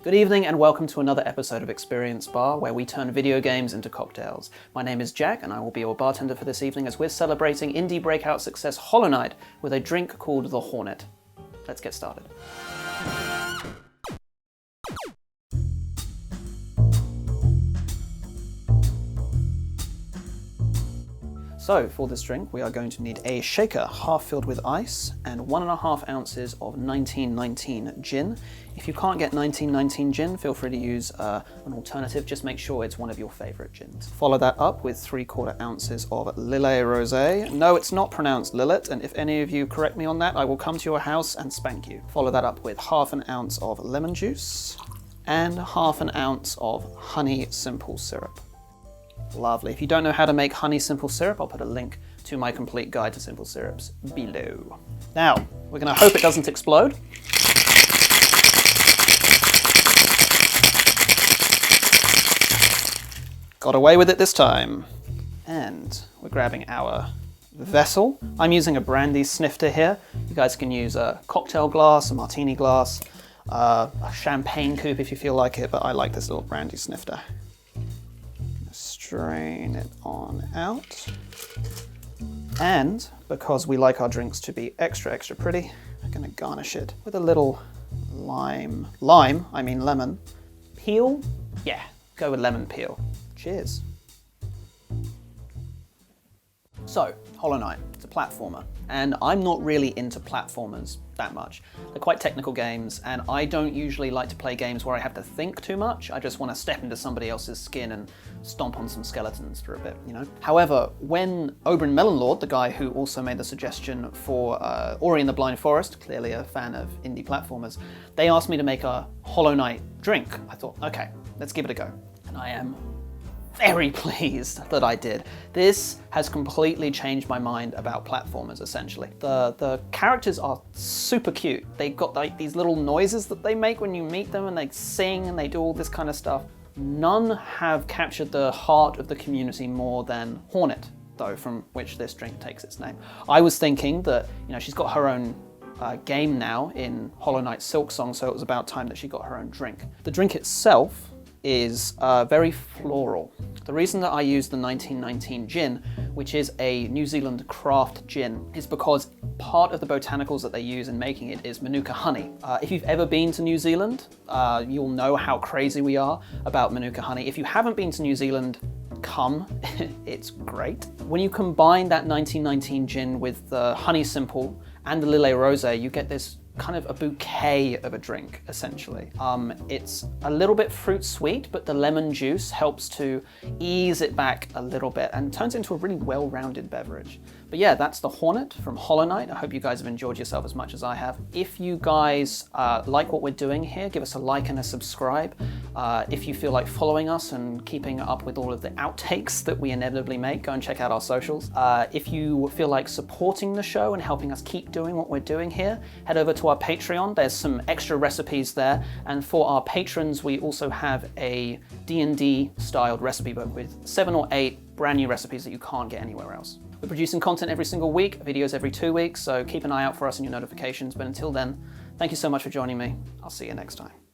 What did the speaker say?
Good evening and welcome to another episode of Experience Bar, where we turn video games into cocktails. My name is Jack and I will be your bartender for this evening as we're celebrating indie breakout success Hollow Knight with a drink called the Hornet. Let's get started. So for this drink, we are going to need a shaker half filled with ice and 1.5 ounces of 1919 gin. If you can't get 1919 gin, feel free to use an alternative. Just make sure it's one of your favorite gins. Follow that up with 3/4 ounces of Lillet Rose. No, it's not pronounced Lillet, and if any of you correct me on that, I will come to your house and spank you. Follow that up with 1/2 ounce of lemon juice and 1/2 ounce of honey simple syrup. Lovely. If you don't know how to make honey simple syrup, I'll put a link to my complete guide to simple syrups below. Now, we're going to hope it doesn't explode. Got away with it this time. And we're grabbing our vessel. I'm using a brandy snifter here. You guys can use a cocktail glass, a martini glass, a champagne coupe if you feel like it, but I like this little brandy snifter. Strain it on out. And because we like our drinks to be extra pretty, I'm gonna garnish it with a little lemon peel. Yeah, go with lemon peel. Cheers. So, Hollow Knight, it's a platformer, and I'm not really into platformers that much. They're quite technical games, and I don't usually like to play games where I have to think too much. I just want to step into somebody else's skin and stomp on some skeletons for a bit, you know? However, when OberynMelonLord, the guy who also made the suggestion for Ori and the Blind Forest, clearly a fan of indie platformers, they asked me to make a Hollow Knight drink. I thought, okay, let's give it a go. And I am very pleased that I did. This has completely changed my mind about platformers, essentially. The characters are super cute. They've got like these little noises that they make when you meet them, and they sing and they do all this kind of stuff. None have captured the heart of the community more than Hornet, though, from which this drink takes its name. I was thinking that, you know, she's got her own game now in Hollow Knight Silksong, so it was about time that she got her own drink. The drink itself is very floral. The reason that I use the 1919 gin, which is a New Zealand craft gin, is because part of the botanicals that they use in making it is manuka honey. If you've ever been to New Zealand, you'll know how crazy we are about manuka honey. If you haven't been to New Zealand, come, it's great. When you combine that 1919 gin with the honey simple and the Lillet Rose, you get this kind of a bouquet of a drink, essentially. It's a little bit fruit sweet, but the lemon juice helps to ease it back a little bit and turns it into a really well-rounded beverage. But yeah, that's the Hornet from Hollow Knight. I hope you guys have enjoyed yourself as much as I have. If you guys like what we're doing here, give us a like and a subscribe. If you feel like following us and keeping up with all of the outtakes that we inevitably make, go and check out our socials. If you feel like supporting the show and helping us keep doing what we're doing here, head over to our Patreon. There's some extra recipes there. And for our patrons, we also have a D&D styled recipe book with 7 or 8 brand new recipes that you can't get anywhere else. We're producing content every single week, videos every 2 weeks, so keep an eye out for us in your notifications. But until then, thank you so much for joining me. I'll see you next time.